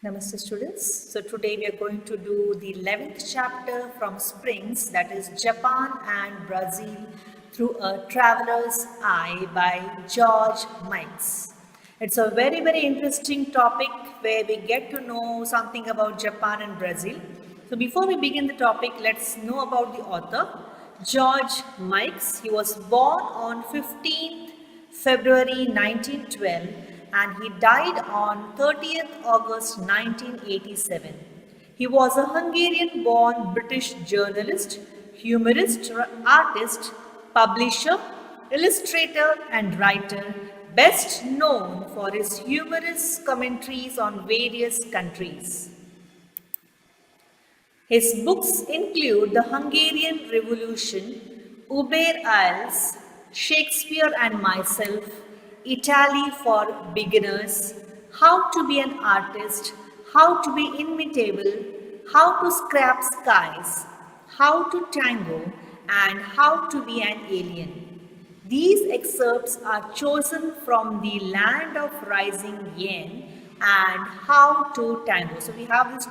Namaste students. So today we are going to do the 11th chapter from Springs, that is Japan and Brazil through a traveler's eye by George Miles. It's a very interesting topic where we get to know something about Japan and Brazil. So before we begin the topic, let's know about the author. George Miles. He was born on 15th February 1912 and he died on 30th August 1987. He was a Hungarian-born British journalist, humorist, artist, publisher, illustrator and writer, best known for his humorous commentaries on various countries. His books include The Hungarian Revolution, Uber Isles, Shakespeare and Myself, Italy for Beginners, How to be an Artist, How to be Imitable, How to Scrap Skies, How to Tango, and How to be an Alien. These excerpts are chosen from The Land of Rising Yen and How to Tango. So we have these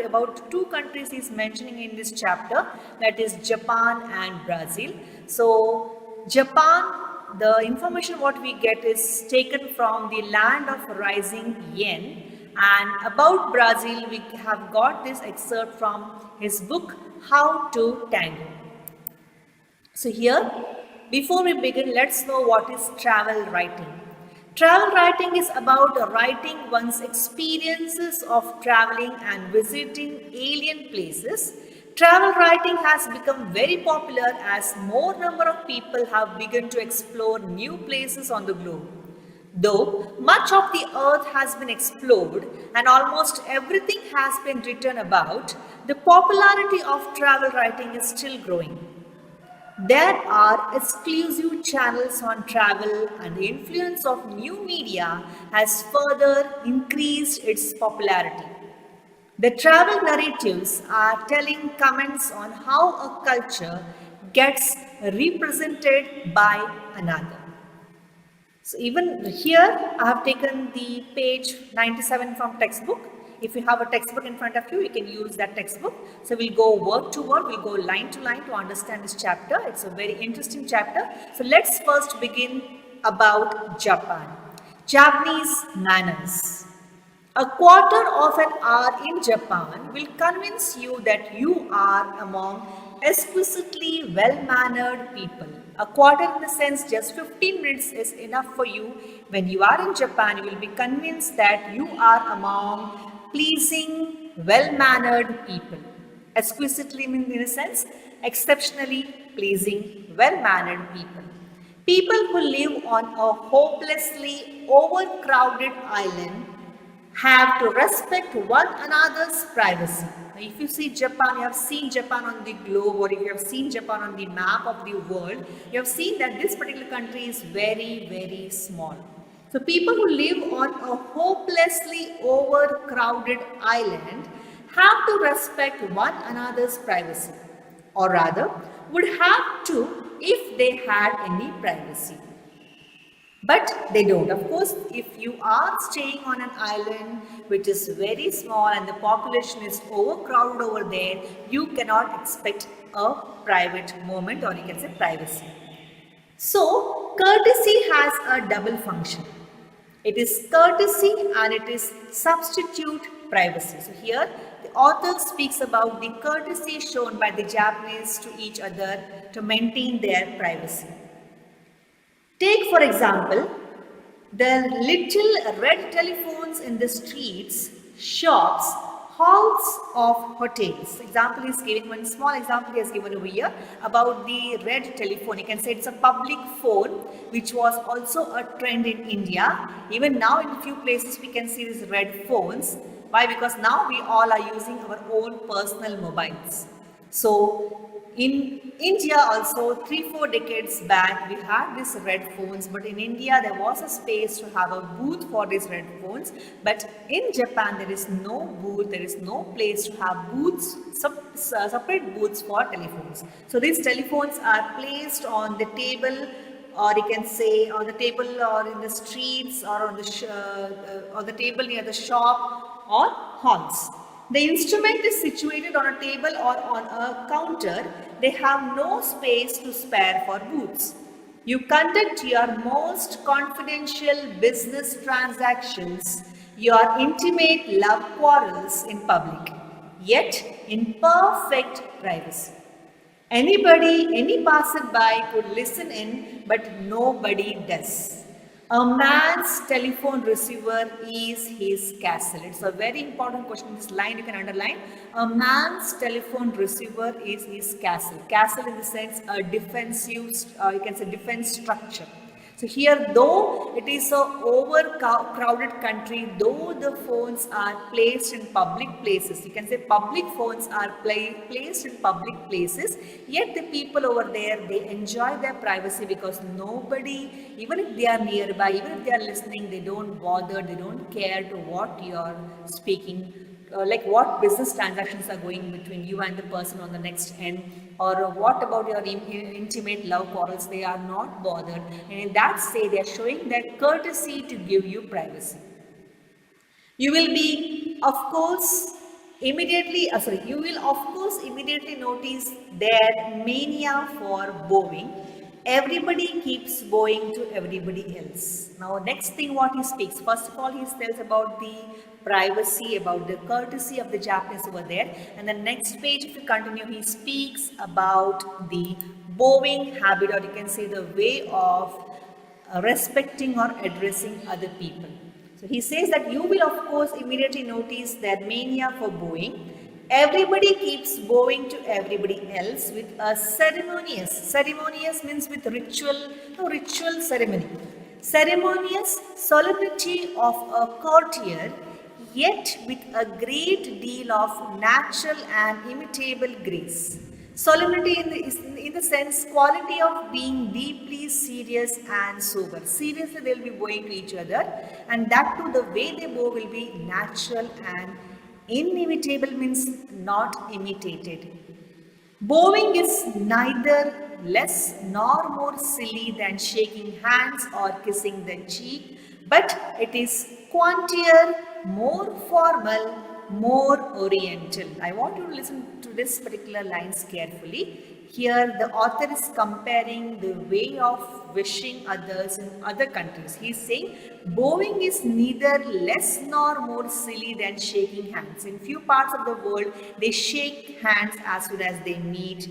about two countries he's mentioning in this chapter, that is Japan and Brazil. So Japan, the information what we get is taken from The Land of Rising Yen, and about Brazil we have got this excerpt from his book How to Tango. So here, before we begin, let's know what is travel writing. Travel writing is about writing one's experiences of traveling and visiting alien places. Travel writing has become very popular as more number of people have begun to explore new places on the globe. Though much of the earth has been explored and almost everything has been written about, the popularity of travel writing is still growing. There are exclusive channels on travel and the influence of new media has further increased its popularity. The travel narratives are telling comments on how a culture gets represented by another. So even here I have taken the page 97 from textbook. If you have a textbook in front of you, you can use that textbook. So we'll go word to word, we'll go line to line to understand this chapter. It's a very interesting chapter. So let's first begin about Japan. Japanese manners. A quarter of an hour in Japan will convince you that you are among exquisitely well-mannered people. A quarter in the sense just 15 minutes is enough for you. When you are in Japan, you will be convinced that you are among pleasing, well-mannered people. Exquisitely means in a sense, exceptionally pleasing, well-mannered people. People who live on a hopelessly overcrowded island have to respect one another's privacy. Now, if you see Japan, you have seen Japan on the globe, or if you have seen Japan on the map of the world, you have seen that this particular country is very small. So people who live on a hopelessly overcrowded island have to respect one another's privacy, or rather would have to if they had any privacy. But they don't. Of course, if you are staying on an island which is very small and the population is overcrowded over there, you cannot expect a private moment, or you can say privacy. So, courtesy has a double function. It is courtesy and it is substitute privacy. So here the author speaks about the courtesy shown by the Japanese to each other to maintain their privacy. Take for example, the little red telephones in the streets, shops, halls of hotels. Example is given, one small example is given over here about the red telephone. You can say it's a public phone which was also a trend in India. Even now in a few places we can see these red phones. Why? Because now we all are using our own personal mobiles. So in India also 3-4 decades back we had these red phones, but in India there was a space to have a booth for these red phones, but in Japan there is no booth, there is no place to have booths, separate booths for telephones. So these telephones are placed on the table, or you can say on the table or in the streets, or on the table near the shop, or halls. The instrument is situated on a table or on a counter. They have no space to spare for booths. You conduct your most confidential business transactions, your intimate love quarrels in public, yet in perfect privacy. Anybody, any passerby could listen in, but nobody does. A man's telephone receiver is his castle. It's a very important question. This line you can underline. A man's telephone receiver is his castle. Castle in the sense a defensive, you can say defense structure. So here, though it is a overcrowded country, though the phones are placed in public places, you can say public phones are placed in public places, yet the people over there, they enjoy their privacy because nobody, even if they are nearby, even if they are listening, they don't bother, they don't care to what you are speaking, like what business transactions are going between you and the person on the next end, or what about your intimate love quarrels. They are not bothered, and in that state they are showing their courtesy to give you privacy. You will be, of course, you will of course immediately notice their mania for bowing. Everybody keeps bowing to everybody else. Now, next thing what he speaks, first of all, he tells about the privacy, about the courtesy of the Japanese over there. And the next page, if you continue, he speaks about the bowing habit, or you can say the way of respecting or addressing other people. So he says that you will of course immediately notice their mania for bowing. Everybody keeps bowing to everybody else with a ceremonious means with ritual ceremony. Ceremonious solemnity of a courtier, yet with a great deal of natural and imitable grace. Solemnity in the sense, quality of being deeply serious and sober. Seriously, they will be bowing to each other, and that too, the way they bow will be natural, and inimitable means not imitated. Bowing is neither less nor more silly than shaking hands or kissing the cheek, but it is quainter, more formal, more oriental. I want you to listen to this particular lines carefully. Here the author is comparing the way of wishing others in other countries. He is saying bowing is neither less nor more silly than shaking hands. In few parts of the world, they shake hands as soon as they meet.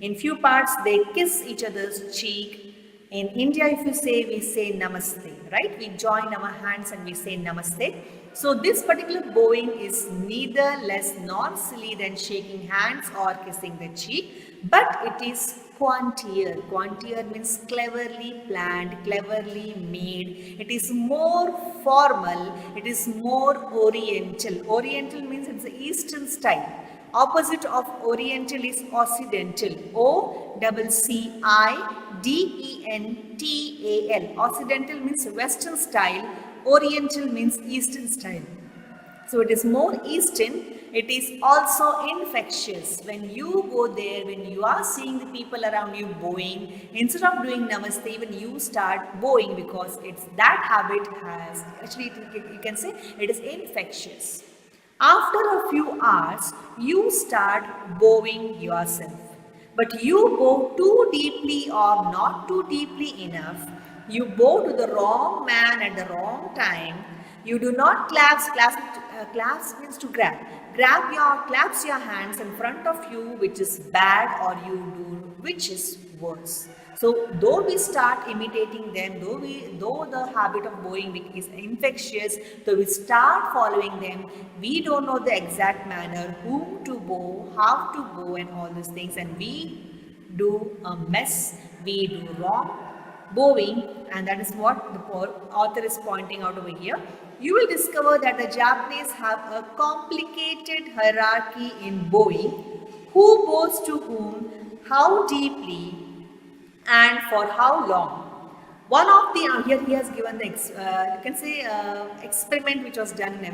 In few parts, they kiss each other's cheek. In India, if you say, we say namaste, right? We join our hands and we say namaste. So this particular bowing is neither less nor silly than shaking hands or kissing the cheek, but it is quainter. Quainter means cleverly planned, cleverly made. It is more formal, it is more oriental. Oriental means it's the Eastern style. Opposite of oriental is occidental. Occidental. Occidental means Western style. Oriental means Eastern style. So it is more Eastern. It is also infectious. When you go there, when you are seeing the people around you bowing, instead of doing namaste, even you start bowing, because it's that habit has, actually you can say it is infectious. After a few hours, you start bowing yourself. But you bow too deeply or not too deeply enough. You bow to the wrong man at the wrong time. You do not clasp means to grab. Clasp your hands in front of you, which is bad, or you do which is worse. So though we start imitating them, though the habit of bowing is infectious, though we start following them, we don't know the exact manner, whom to bow, how to bow, and all these things, and we do a mess, we do wrong bowing, and that is what the author is pointing out over here. You will discover that the Japanese have a complicated hierarchy in bowing. Who bows to whom, how deeply, and for how long. One of the here he has given the you can say experiment which was done in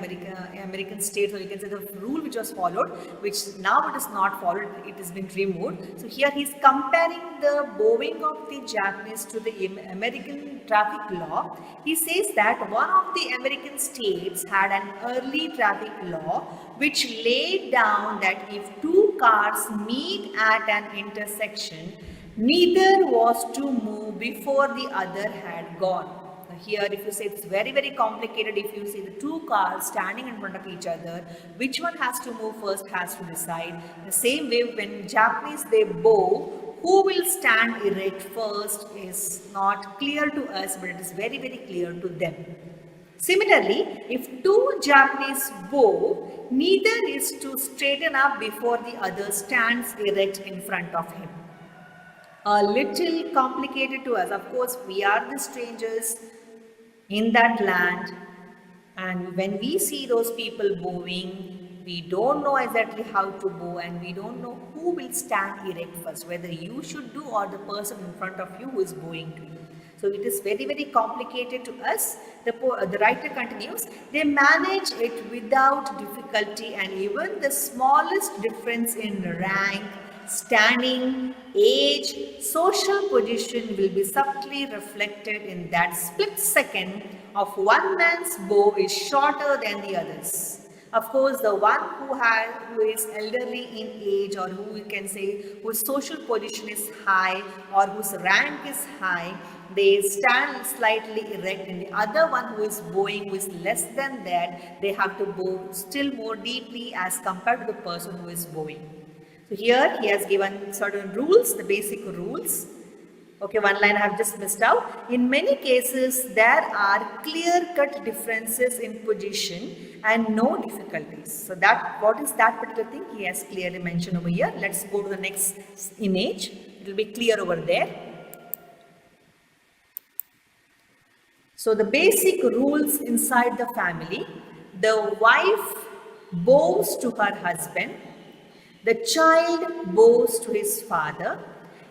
American states, or you can say the rule which was followed, which now it is not followed, it has been removed. So here he is comparing the bowing of the Japanese to the American traffic law. He says that one of the American states had an early traffic law which laid down that if two cars meet at an intersection, neither was to move before the other had gone. Now here, if you say it's very, very complicated, if you see the two cars standing in front of each other, which one has to move first has to decide. The same way, when Japanese they bow, who will stand erect first is not clear to us, but it is very, very clear to them. Similarly, if two Japanese bow, neither is to straighten up before the other stands erect in front of him. A little complicated to us. Of course, we are the strangers in that land, and when we see those people bowing, we don't know exactly how to bow, and we don't know who will stand erect first, whether you should do or the person in front of you who is bowing to you. So it is very, very complicated to us. The writer continues, they manage it without difficulty, and even the smallest difference in rank, standing, age, social position will be subtly reflected in that split second of one man's bow is shorter than the others. Of course, the one who is elderly in age, or who we can say whose social position is high or whose rank is high, they stand slightly erect, and the other one who is bowing, who is less than that, they have to bow still more deeply as compared to the person who is bowing. So here he has given certain rules, the basic rules. Okay, one line I have just missed out. In many cases, there are clear-cut differences in position and no difficulties. So what is that particular thing he has clearly mentioned over here. Let's go to the next image. It will be clear over there. So the basic rules inside the family: the wife bows to her husband, the child bows to his father,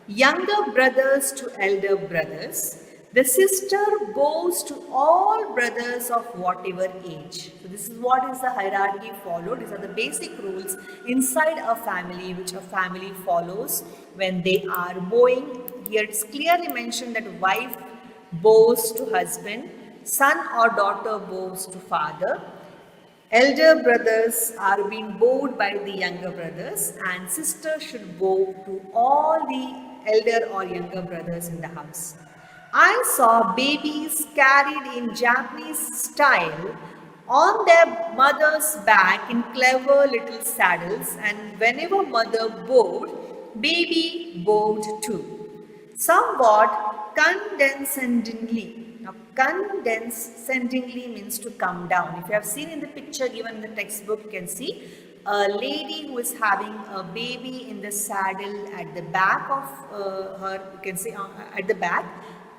younger brothers to elder brothers, the sister bows to all brothers of whatever age. So this is what is the hierarchy followed. These are the basic rules inside a family which a family follows when they are bowing. Here it's clearly mentioned that wife bows to husband, son or daughter bows to father, elder brothers are being bowed by the younger brothers, and sisters should bow to all the elder or younger brothers in the house. I saw babies carried in Japanese style on their mother's back in clever little saddles, and whenever mother bowed, baby bowed too. Somewhat condescendingly. Now, condescendingly means to come down. If you have seen in the picture given in the textbook, you can see a lady who is having a baby in the saddle at the back of her, you can say at the back.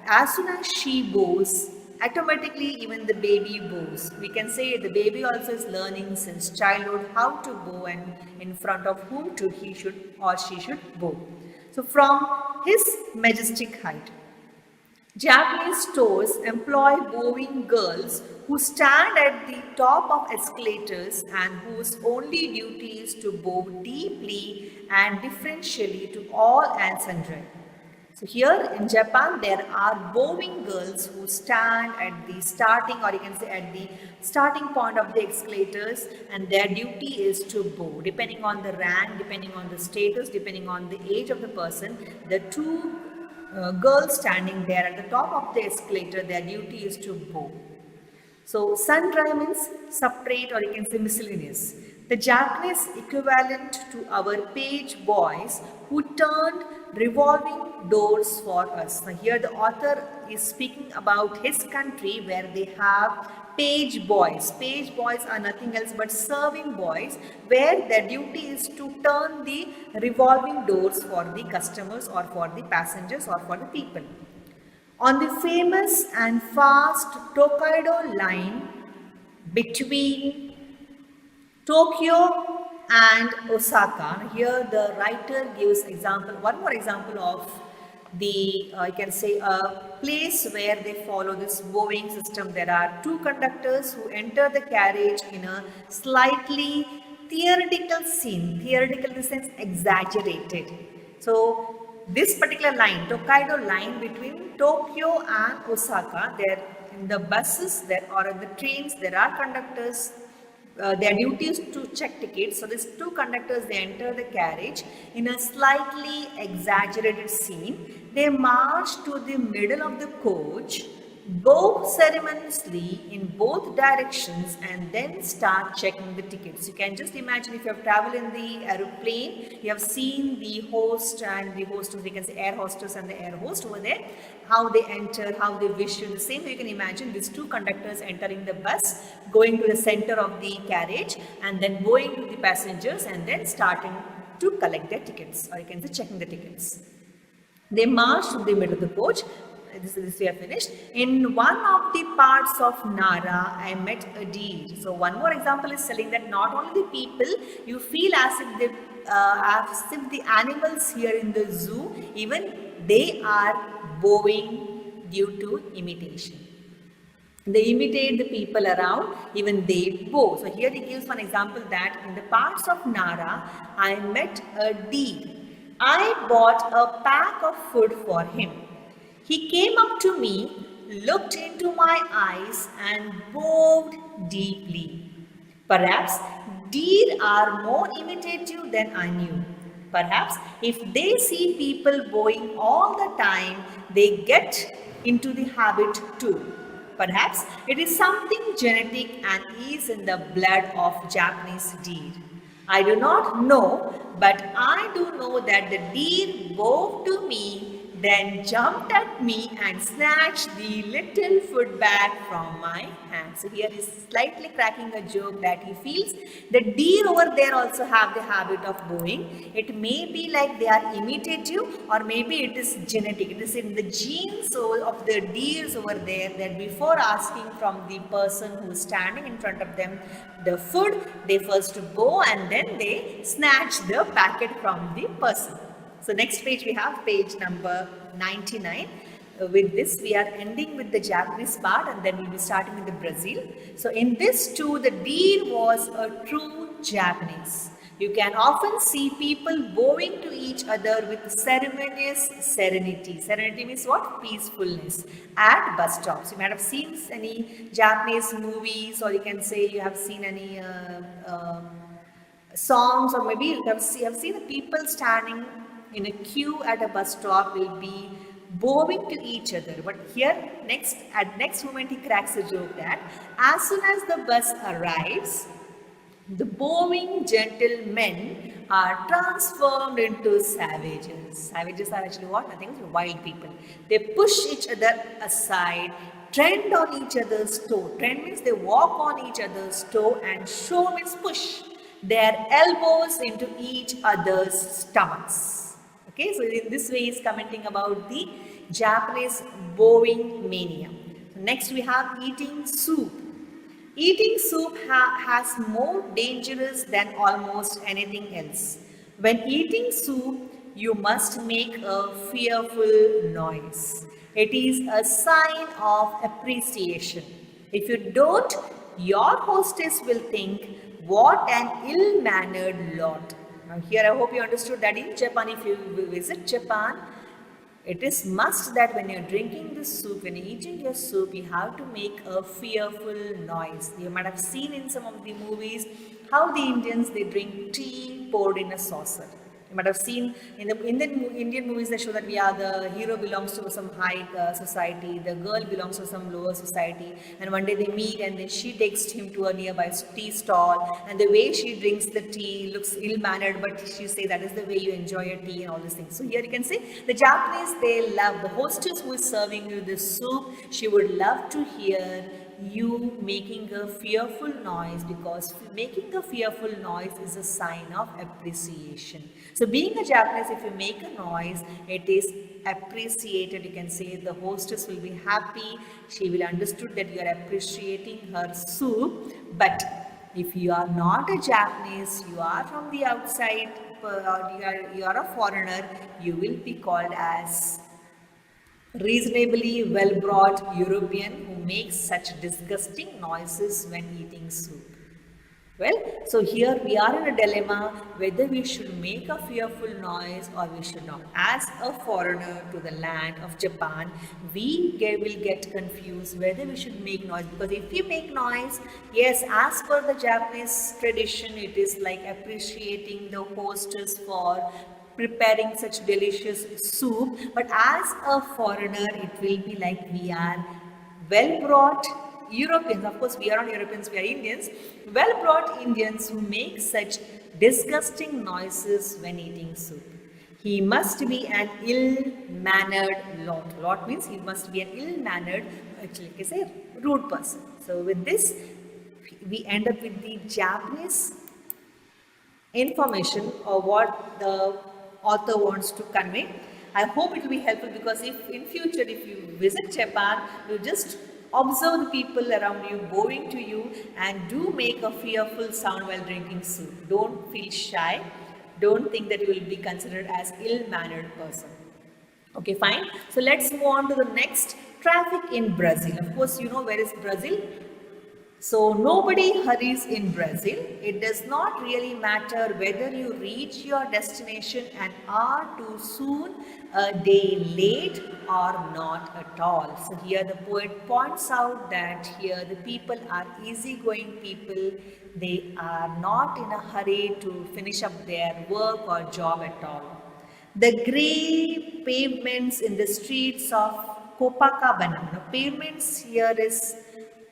As soon as she bows, automatically even the baby bows. We can say the baby also is learning since childhood how to bow and in front of whom he should or she should bow. So from his majestic height, Japanese stores employ bowing girls who stand at the top of escalators and whose only duty is to bow deeply and differentially to all and sundry. So here in Japan, there are bowing girls who stand at the starting, or you can say at the starting point of the escalators, and their duty is to bow. Depending on the rank, depending on the status, depending on the age of the person, the two girls standing there at the top of the escalator, their duty is to bow. So sundry means separate, or you can say miscellaneous. The Japanese equivalent to our page boys who turned revolving doors for us. Now here the author is speaking about his country where they have page boys. Page boys are nothing else but serving boys, where their duty is to turn the revolving doors for the customers or for the passengers or for the people. On the famous and fast Tokaido line between Tokyo and Osaka, here the writer gives one more example of you can say a place where they follow this bowing system. There are two conductors who enter the carriage in a slightly theoretical scene, theoretical in the sense exaggerated. So this particular line, Tokaido line between Tokyo and Osaka, there in the buses there or in the trains there are conductors, their duty is to check tickets. So these two conductors, they enter the carriage in a slightly exaggerated scene. They march to the middle of the coach, bow ceremoniously in both directions, and then start checking the tickets. You can just imagine if you have traveled in the aeroplane, you have seen the host and the hostess, we can say air hostess and the air host over there, how they enter, how they wish you. The same way you can imagine these two conductors entering the bus, going to the center of the carriage and then going to the passengers and then starting to collect their tickets, or you can say checking the tickets. They marched to the middle of the coach. This we have finished. In one of the parts of Nara, I met a deer. So one more example is telling that not only the people, you feel as if the animals here in the zoo, even they are bowing due to imitation. They imitate the people around, even they bow. So here he gives one example that in the parts of Nara, I met a deer. I bought a pack of food for him. He came up to me, looked into my eyes and bowed deeply. Perhaps deer are more imitative than I knew. Perhaps if they see people bowing all the time, they get into the habit too. Perhaps it is something genetic and is in the blood of Japanese deer. I do not know, but I do know that the deer bowed to me, then jumped at me and snatched the little food bag from my hand. So here he's slightly cracking a joke that he feels the deer over there also have the habit of bowing. It may be like they are imitative, or maybe it is genetic. It is in the genes of the deers over there that before asking from the person who is standing in front of them the food, they first bow and then they snatch the packet from the person. So next page we have page number 99. With this we are ending with the Japanese part and then we'll be starting with the Brazil. So in this too the deer was a true Japanese. You can often see people bowing to each other with ceremonious serenity. Serenity means what? Peacefulness. At bus stops. You might have seen any Japanese movies, or you can say you have seen any songs, or maybe you have seen the people standing in a queue at a bus stop will be bowing to each other. But here at next moment he cracks a joke that as soon as the bus arrives, the bowing gentlemen are transformed into savages. Savages are actually what? Nothing but wild people. They push each other aside, tread on each other's toe. Tread means they walk on each other's toe, and show means push their elbows into each other's stomachs. Okay, so in this way he is commenting about the Japanese bowing mania. So next we have eating soup. Eating soup has more dangerous than almost anything else. When eating soup, you must make a fearful noise. It is a sign of appreciation. If you don't, your hostess will think, what an ill-mannered lot. Now here I hope you understood that in Japan, if you visit Japan, it is must that when you're drinking the soup, when you're eating your soup, you have to make a fearful noise. You might have seen in some of the movies how the Indians, they drink tea poured in a saucer. You might have seen in the Indian movies they show that the hero belongs to some high society, the girl belongs to some lower society, and one day they meet and then she takes him to a nearby tea stall, and the way she drinks the tea looks ill-mannered, but she says that is the way you enjoy your tea and all these things. So here you can see the Japanese, they love the hostess who is serving you the soup. She would love to hear you making a fearful noise, because making a fearful noise is a sign of appreciation. So being a Japanese, if you make a noise, it is appreciated. You can say the hostess will be happy. She will understood that you are appreciating her soup. But if you are not a Japanese, you are from the outside, or you are a foreigner, you will be called as reasonably well-brought European who makes such disgusting noises when eating soup. Well, so here we are in a dilemma whether we should make a fearful noise or we should not. As a foreigner to the land of Japan, will get confused whether we should make noise, because if we make noise, yes, as per the Japanese tradition, it is like appreciating the hostess for preparing such delicious soup, but as a foreigner, it will be like we are well brought Europeans, of course, we are not Europeans, we are Indians, well brought Indians who make such disgusting noises when eating soup. He must be an ill mannered lot. Lot means he must be an ill mannered, actually, like I say, rude person. So, with this, we end up with the Japanese information or what the author wants to convey. I hope it will be helpful, because if in future if you visit Japan, you just observe the people around you bowing to you and do make a fearful sound while drinking soup. Don't feel shy. Don't think that you will be considered as ill-mannered person. Okay, fine. So let's move on to the next, traffic in Brazil. Of course, you know where is Brazil? So nobody hurries in Brazil. It does not really matter whether you reach your destination an hour too soon, a day late, or not at all. So here the poet points out that here the people are easygoing people. They are not in a hurry to finish up their work or job at all. The grey pavements in the streets of Copacabana. Now, pavements here is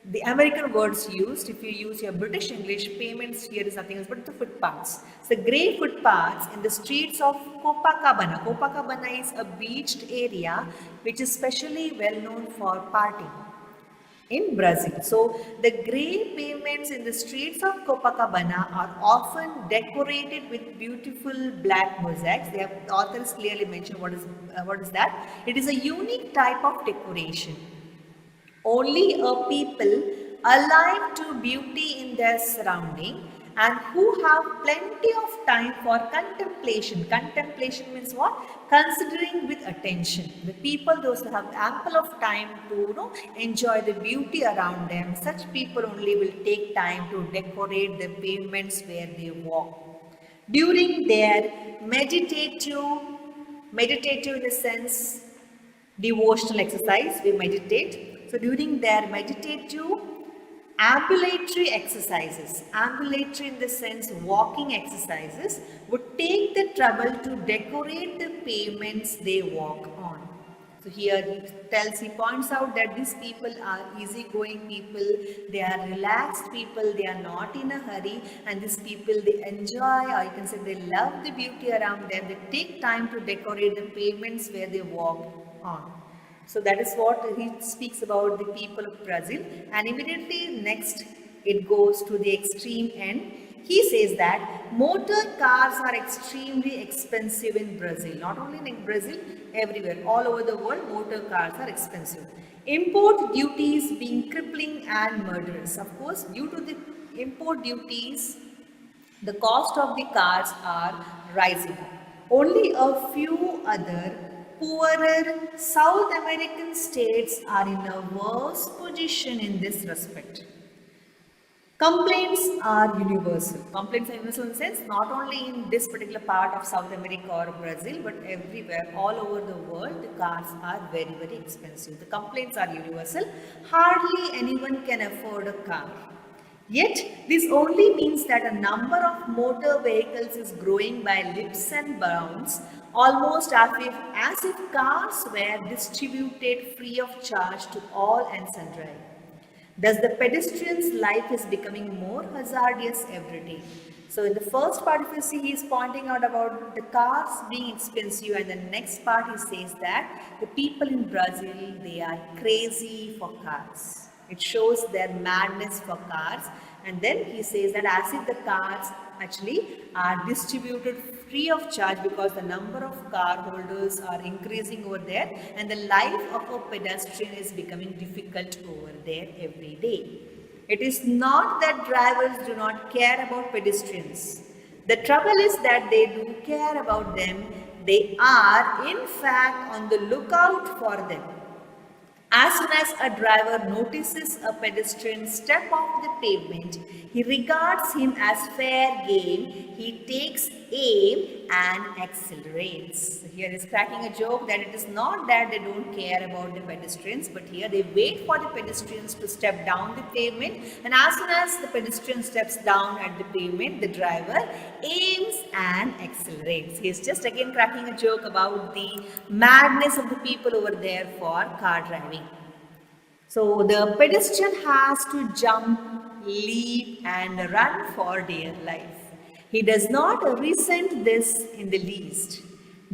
the American words used. If you use your British English, payments here is nothing else but the footpaths. So grey footpaths in the streets of Copacabana. Copacabana is a beached area which is specially well known for partying in Brazil. So the grey pavements in the streets of Copacabana are often decorated with beautiful black mosaics. The authors clearly mention what is that. It is a unique type of decoration. Only a people alive to beauty in their surrounding and who have plenty of time for contemplation. Contemplation means what? Considering with attention. The people, those who have ample of time to enjoy the beauty around them, such people only will take time to decorate the pavements where they walk. During their meditative in the sense devotional exercise, we meditate. So during their meditative ambulatory exercises, ambulatory in the sense walking exercises, would take the trouble to decorate the pavements they walk on. So here he points out that these people are easygoing people, they are relaxed people, they are not in a hurry, and these people, they enjoy, or you can say they love the beauty around them, they take time to decorate the pavements where they walk on. So that is what he speaks about the people of Brazil, and immediately next it goes to the extreme end. He says that motor cars are extremely expensive in Brazil. Not only in Brazil, everywhere, all over the world, motor cars are expensive. Import duties being crippling and murderous. Of course, due to the import duties, the cost of the cars are rising. Only a few other poorer South American states are in a worse position in this respect. Complaints are universal. Complaints are universal in the sense not only in this particular part of South America or Brazil, but everywhere, all over the world, the cars are very, very expensive. The complaints are universal. Hardly anyone can afford a car. Yet, this only means that a number of motor vehicles is growing by leaps and bounds, almost as if cars were distributed free of charge to all and sundry. Thus, the pedestrian's life is becoming more hazardous every day. So, in the first part, if you see, he is pointing out about the cars being expensive, and the next part he says that the people in Brazil, they are crazy for cars. It shows their madness for cars, and then he says that as if the cars actually are distributed free of charge because the number of car holders are increasing over there, and the life of a pedestrian is becoming difficult over there every day. It is not that drivers do not care about pedestrians. The trouble is that they do care about them, They are in fact on the lookout for them. As soon as a driver notices a pedestrian step off the pavement, he regards him as fair game. He takes aim and accelerates. Here is cracking a joke that it is not that they don't care about the pedestrians, but here they wait for the pedestrians to step down the pavement, and as soon as the pedestrian steps down at the pavement, the driver aims and accelerates. He is just again cracking a joke about the madness of the people over there for car driving. So the pedestrian has to jump, leap and run for dear life. He does not resent this in the least.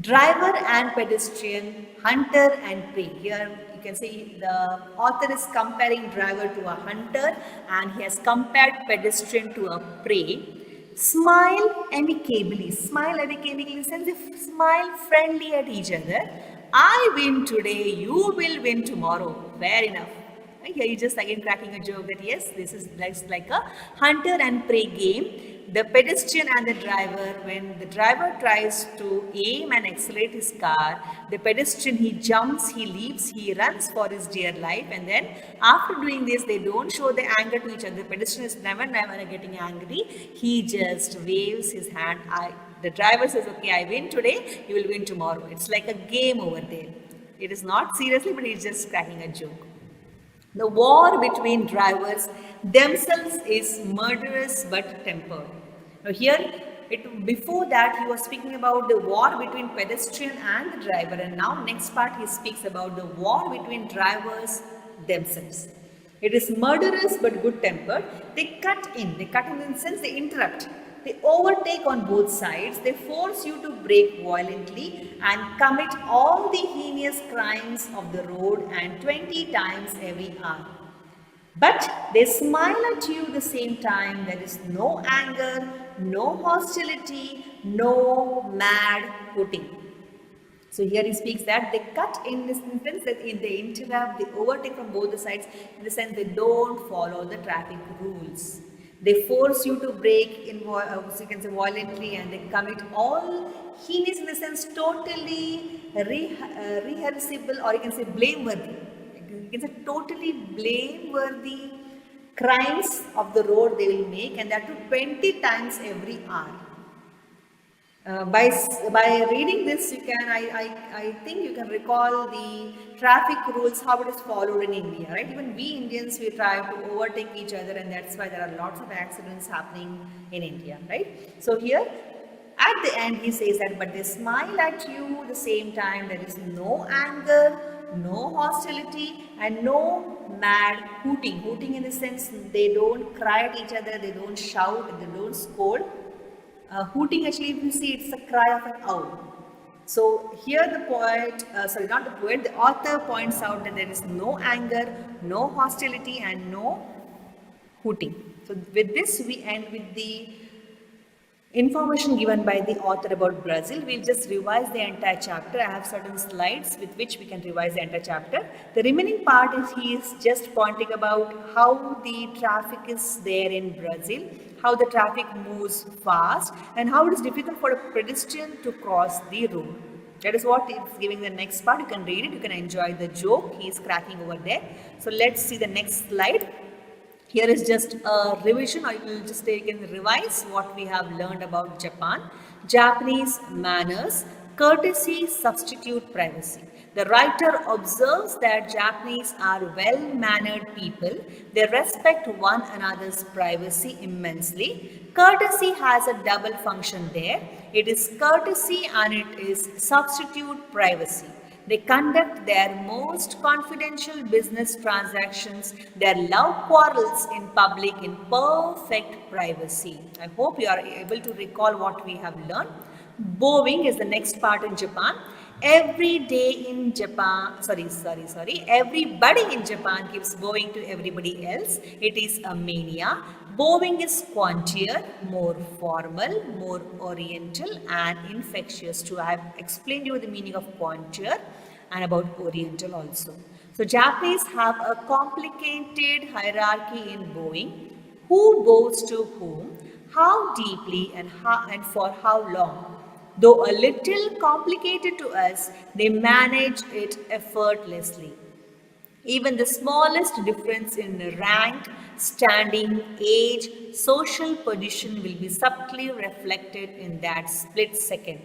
Driver and pedestrian, hunter and prey. Here you can see the author is comparing driver to a hunter and he has compared pedestrian to a prey. Smile amicably in the sense they smile friendly at each other. I win today, you will win tomorrow. Fair enough. Here you just again cracking a joke that yes, this is like a hunter and prey game. The pedestrian and the driver, when the driver tries to aim and accelerate his car, the pedestrian, he jumps, he leaps, he runs for his dear life, and then after doing this, they don't show the anger to each other. The pedestrian is never getting angry. He just waves his hand. The driver says, okay, I win today, you will win tomorrow. It's like a game over there. It is not seriously, but he's just cracking a joke. The war between drivers themselves is murderous but tempered. Now here, before that he was speaking about the war between pedestrian and the driver, and now next part he speaks about the war between drivers themselves. It is murderous but good tempered. They cut in the sense they interrupt. They overtake on both sides. They force you to brake violently and commit all the heinous crimes of the road and 20 times every hour. But they smile at you the same time. There is no anger, no hostility, no mad hooting. So here he speaks that they cut in this sense that they interrupt, they overtake from both the sides in the sense they don't follow the traffic rules. They force you to brake in, so you can say violently, and they commit all heinous in the sense totally rehearsable, or you can say blameworthy. You can say totally blameworthy crimes of the road they will make, and that to 20 times every hour. By reading this, you can I think you can recall the traffic rules, how it is followed in India, right? Even we Indians, we try to overtake each other, and that's why there are lots of accidents happening in India, right? So here at the end he says that, but they smile at you the same time. There is no anger, no hostility and no mad hooting. Hooting in the sense they don't cry at each other, they don't shout, they don't scold. Hooting, actually, if you see, it's a cry of an owl. So here the the author points out that there is no anger, no hostility and no hooting. So with this we end with the information given by the author about Brazil. We'll just revise the entire chapter. I have certain slides with which we can revise the entire chapter. The remaining part is he is just pointing about how the traffic is there in Brazil, how the traffic moves fast and how it is difficult for a pedestrian to cross the road. That is what is giving the next part. You can read it, you can enjoy the joke he is cracking over there. So let's see the next slide. Here is just a revision, or you will just take and revise what we have learned about Japan. Japanese manners, courtesy substitute privacy. The writer observes that Japanese are well-mannered people. They respect one another's privacy immensely. Courtesy has a double function there. It is courtesy and it is substitute privacy. They conduct their most confidential business transactions, their love quarrels in public in perfect privacy. I hope you are able to recall what we have learned. Bowing is the next part in Japan. Everybody in Japan keeps bowing to everybody else. It is a mania. Bowing is quainter, more formal, more oriental and infectious too. I have explained you the meaning of quainter and about oriental also. So Japanese have a complicated hierarchy in bowing. Who bows to whom, how deeply and for how long. Though a little complicated to us, they manage it effortlessly. Even the smallest difference in rank, standing, age, social position will be subtly reflected in that split second.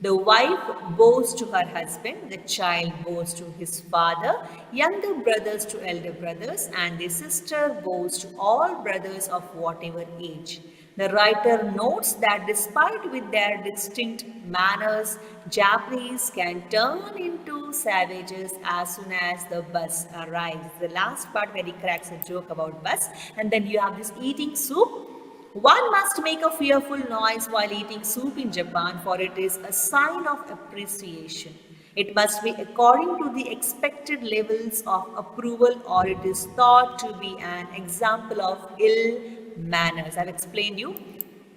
The wife bows to her husband, the child bows to his father, younger brothers to elder brothers, and the sister bows to all brothers of whatever age. The writer notes that despite with their distinct manners, Japanese can turn into savages as soon as the bus arrives. The last part where he cracks a joke about bus, and then you have this eating soup. One must make a fearful noise while eating soup in Japan, for it is a sign of appreciation. It must be according to the expected levels of approval, or it is thought to be an example of ill manners. I've explained you.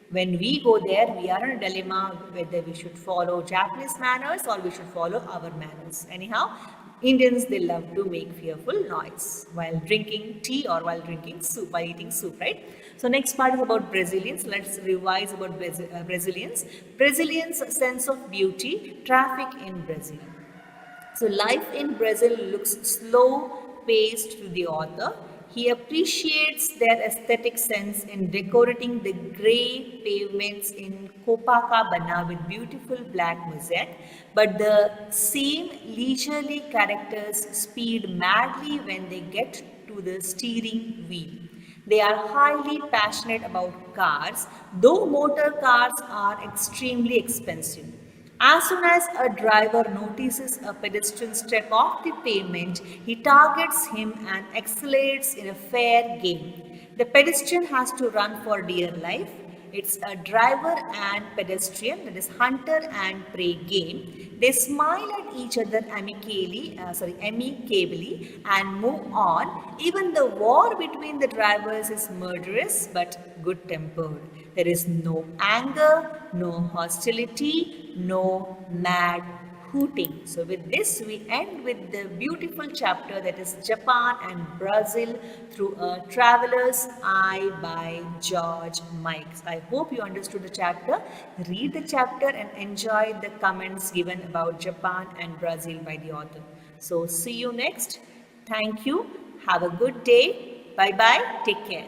When we go there, we are in a dilemma whether we should follow Japanese manners or we should follow our manners. Anyhow, Indians, they love to make fearful noise while drinking tea or while drinking soup, while eating soup, right? So next part is about Brazilians. Let's revise about Brazilians. Brazilians' sense of beauty, traffic in Brazil. So life in Brazil looks slow paced to the author. He appreciates their aesthetic sense in decorating the grey pavements in Copacabana with beautiful black mosaic, but the same leisurely characters speed madly when they get to the steering wheel. They are highly passionate about cars, though motor cars are extremely expensive. As soon as a driver notices a pedestrian step off the pavement, he targets him and accelerates in a fair game. The pedestrian has to run for dear life. It's a driver and pedestrian, that is hunter and prey game. They smile at each other amicably and move on. Even the war between the drivers is murderous but good tempered. There is no anger, no hostility, no mad hooting. So with this, we end with the beautiful chapter that is Japan and Brazil through a traveler's eye by George Mikes. I hope you understood the chapter. Read the chapter and enjoy the comments given about Japan and Brazil by the author. So see you next. Thank you. Have a good day. Bye bye. Take care.